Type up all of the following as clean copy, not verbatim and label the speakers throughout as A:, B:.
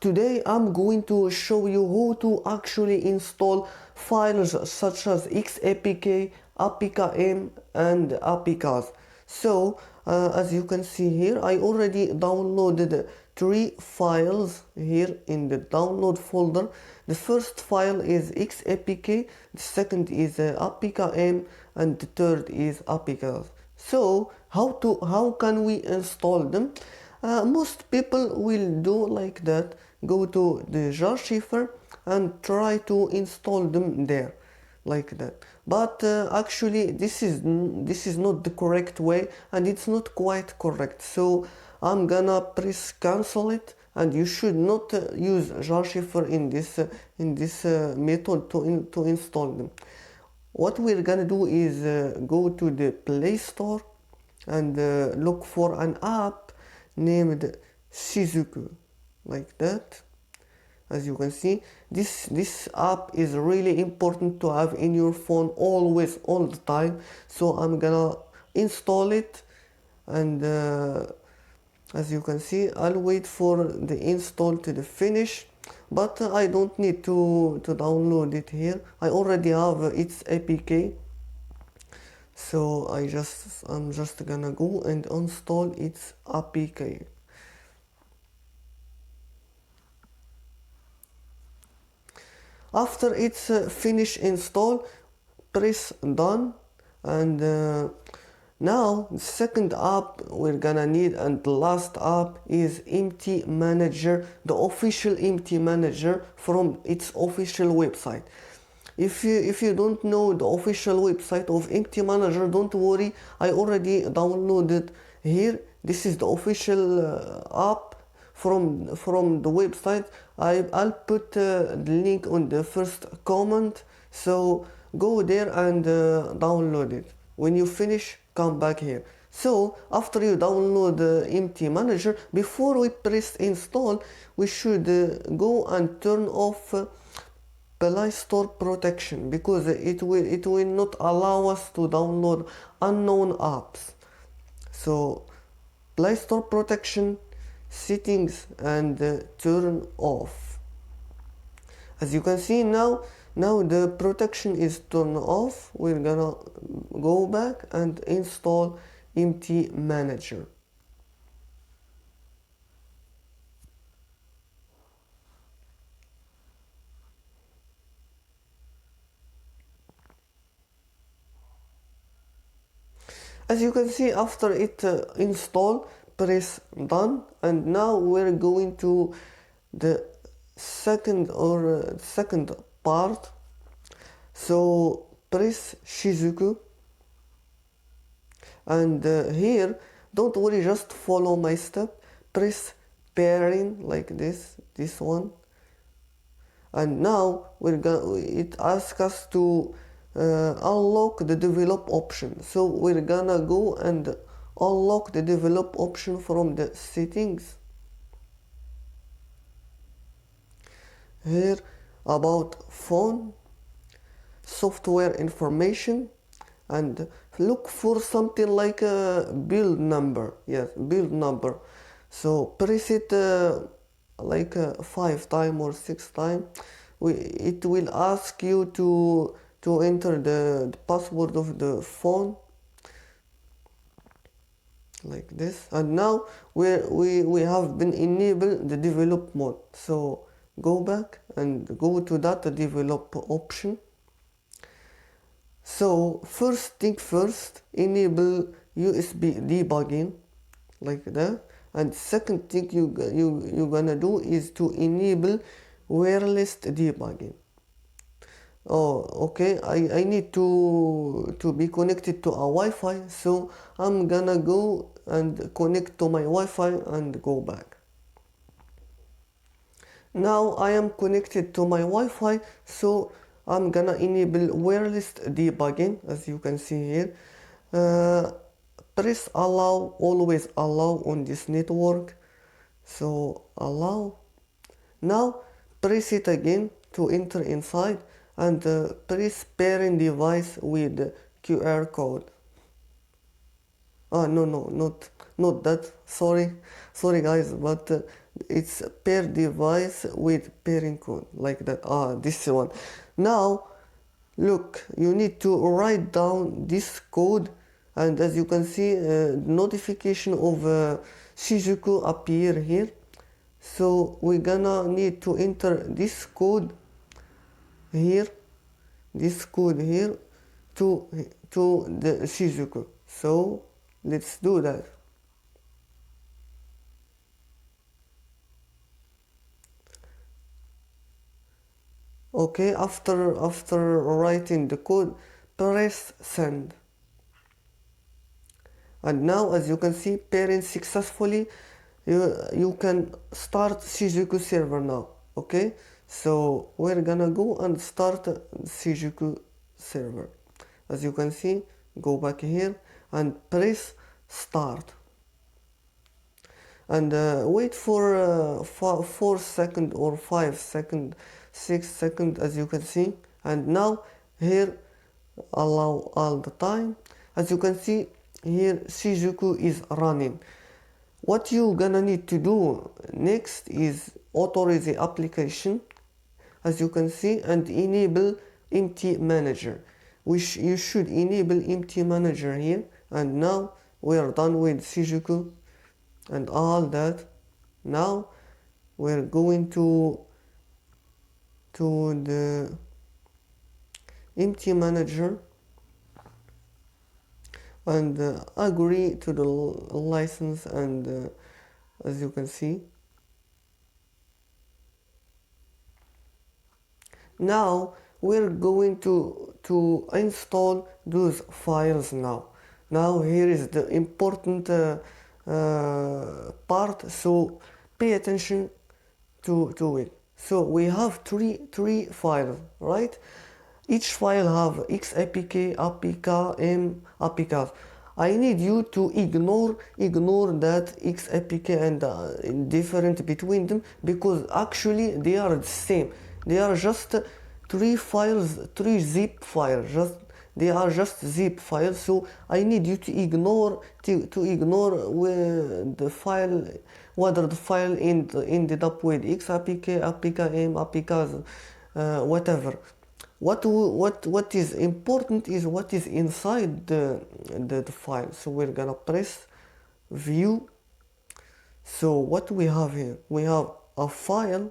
A: Today I'm going to show you how to actually install files such as XAPK, APKM and APKS. So as you can see here, I already downloaded 3 files here in the download folder. The first file is XAPK, the second is APKM, and the third is APKS. So how can we install them? Most people will do like that, go to the jar shifter and try to install them there like that. But actually this is not the correct way, and it's not quite correct. So I'm gonna press cancel it, and you should not use jar shifter in this method to install them. What we're gonna do is go to the Play Store and look for an app named Shizuku, like that. As you can see, this app is really important to have in your phone always, all the time. So I'm gonna install it, and as you can see, I'll wait for the install to finish. But I don't need to download it here. I already have its APK. So I'm just gonna go and install its APK. After it's finished install, press done, and now the second app we're gonna need, and the last app, is MT Manager, the official MT Manager from its official website. If you don't know the official website of MT Manager, don't worry, I already downloaded here. This is the official app from the website. I'll put the link on the first comment, so go there and download it. When you finish, come back here. So after you download the MT Manager, before we press install, we should go and turn off Play Store protection, because it will not allow us to download unknown apps. So Play Store protection, settings, and turn off. As you can see now the protection is turned off. We're gonna go back and install MT Manager. As you can see, after it install, press done, and now we're going to the second part. So press Shizuku, and here, don't worry, just follow my step. Press pairing like this one, and now it asks us to unlock the develop option. So we're gonna go and unlock the develop option from the settings. Here, about phone, software information, and look for something like a build number. Yes, build number. So press it like 5 times or 6 times. It will ask you to enter the password of the phone, like this. And now we have been enabled the develop mode. So go back and go to that develop option. So first thing first, enable USB debugging, like that. And second thing you're gonna do is to enable wireless debugging. Oh, okay, I need to be connected to a Wi-Fi, so I'm gonna go and connect to my Wi-Fi and go back. Now I am connected to my Wi-Fi, so I'm gonna enable wireless debugging, as you can see here. Press allow, always allow on this network. So allow. Now press it again to enter inside, and press pairing device with QR code. No, no, not that. Sorry guys, but it's per device with pairing code like that. This one. Now look, you need to write down this code, and as you can see, notification of Shizuku appear here. So we're gonna need to enter this code here, to the Shizuku. So let's do that. Okay, after writing the code, press send. And now as you can see, pairing successfully. You can start Shizuku server now. Okay, so we're gonna go and start Shizuku server. As you can see, go back here and press start, and wait for 4 seconds or 5 seconds, 6 seconds, as you can see. And now here, allow all the time. As you can see here, Shizuku is running. What you gonna need to do next is authorize the application, as you can see, and enable empty manager. You should enable empty manager here. And now we are done with Shizuku and all that. Now we're going to the empty manager and agree to the license, and as you can see, now we're going to install those files. Now here is the important part, so pay attention to it. So we have three files, right? Each file have XAPK APKM APKS. I need you to ignore that XAPK and different between them, because actually they are the same. They are just three files, three zip files. They are just zip files. So I need you to ignore where the file, whether the file ended up with XAPK, APKM, APKs, whatever. What is important is what is inside the file. So we're gonna press view. So what we have here, we have a file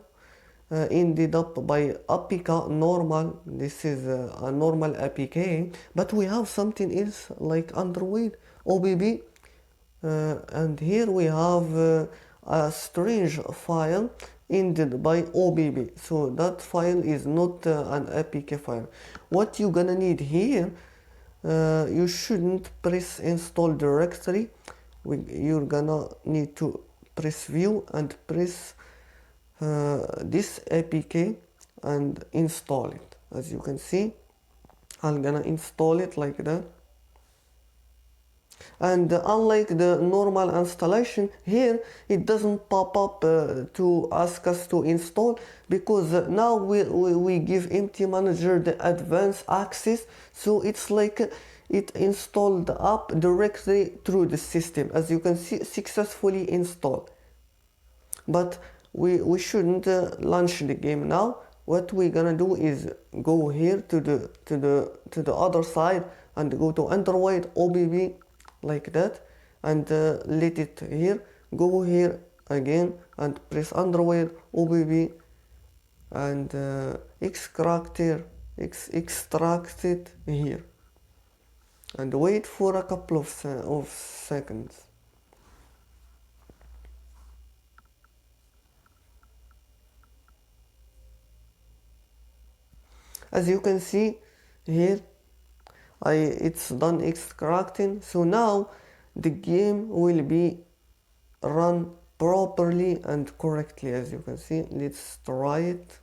A: ended up by APK normal. This is a normal APK, but we have something else like Android OBB, and here we have a strange file ended by OBB. So that file is not an APK file. What you gonna need here, you shouldn't press install directory. You're gonna need to press view and press this APK and install it. As you can see, I'm gonna install it like that. And unlike the normal installation, here it doesn't pop up to ask us to install, because now we give empty manager the advanced access. So it's like it installed the app directly through the system. As you can see, successfully installed. But we shouldn't launch the game now. What we're gonna do is go here to the other side and go to Android OBB like that, and let it here. Go here again and press Android OBB and extract it here, and wait for a couple of seconds. As you can see here, it's done extracting. So now the game will be run properly and correctly. As you can see, let's try it.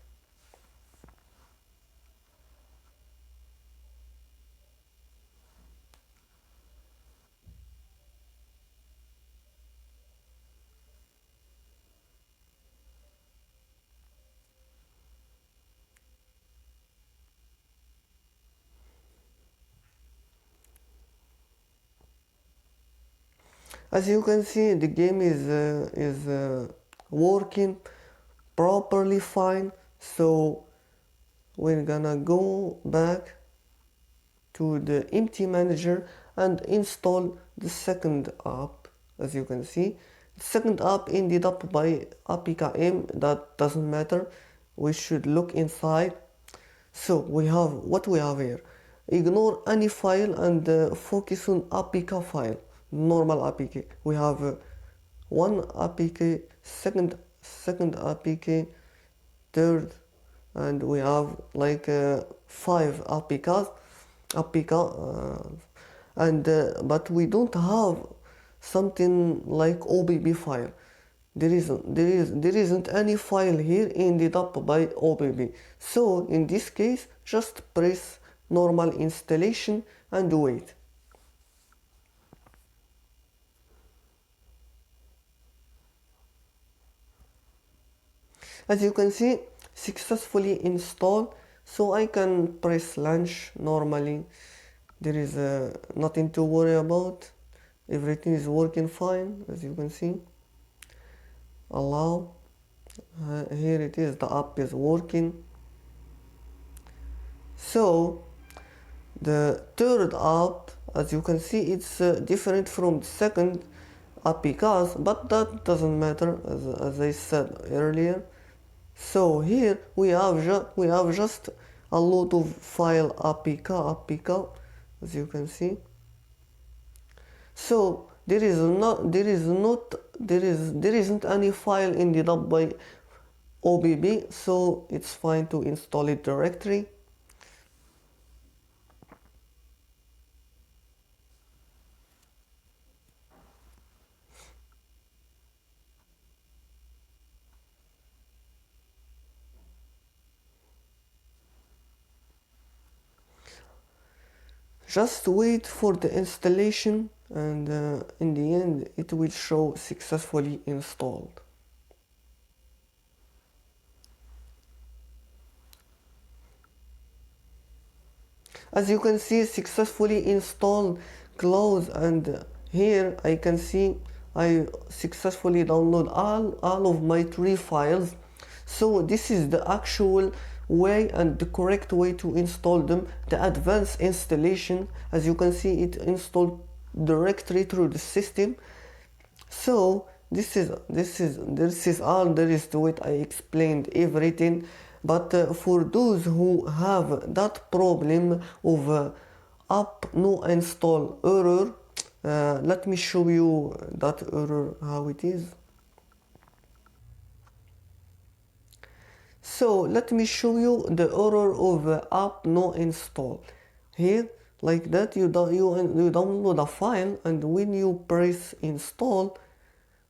A: As you can see, the game is working properly fine. So we're gonna go back to the empty manager and install the second app. As you can see, the second app ended up by APKM. That doesn't matter. We should look inside. So we have what we have here. Ignore any file and focus on APK file, normal APK. We have one APK, second APK, third, and we have like 5 APK, and but we don't have something like OBB file. There isn't any file here ended up by OBB. So in this case, just press normal installation and wait. As you can see, successfully installed. So I can press launch normally. There is nothing to worry about. Everything is working fine, as you can see. Allow. Here it is, the app is working. So the third app, as you can see, it's different from the second APKs, but that doesn't matter, as I said earlier. So here we have just a lot of file APK, as you can see. So there isn't any file ended up by OBB, so it's fine to install it directly. Just wait for the installation, and in the end it will show successfully installed. As you can see, successfully installed, close, and here I can see I successfully download all of my 3 files. So this is the actual way and the correct way to install them. The advanced installation, as you can see, it installed directly through the system. So this is all there is to it. I explained everything, but for those who have that problem of app no install error, let me show you that error how it is. So let me show you the error of app no install. Here, like that, you download a file, and when you press install,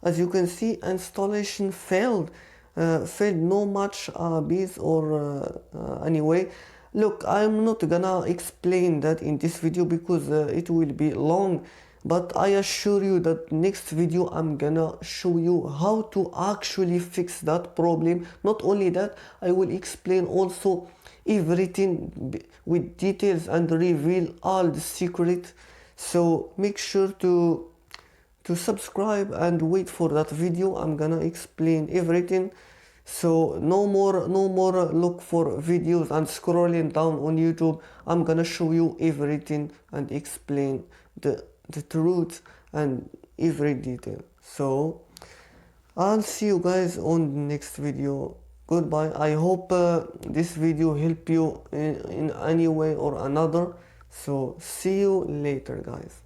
A: as you can see, installation failed. No much beats or anyway. Look, I'm not gonna explain that in this video because it will be long, but I assure you that next video I'm gonna show you how to actually fix that problem. Not only that, I will explain also everything with details and reveal all the secret. So make sure to subscribe and wait for that video. I'm gonna explain everything. So no more look for videos and scrolling down on YouTube. I'm gonna show you everything and explain the truth and every detail. So I'll see you guys on the next video. Goodbye. I hope this video helped you in any way or another. So see you later, guys.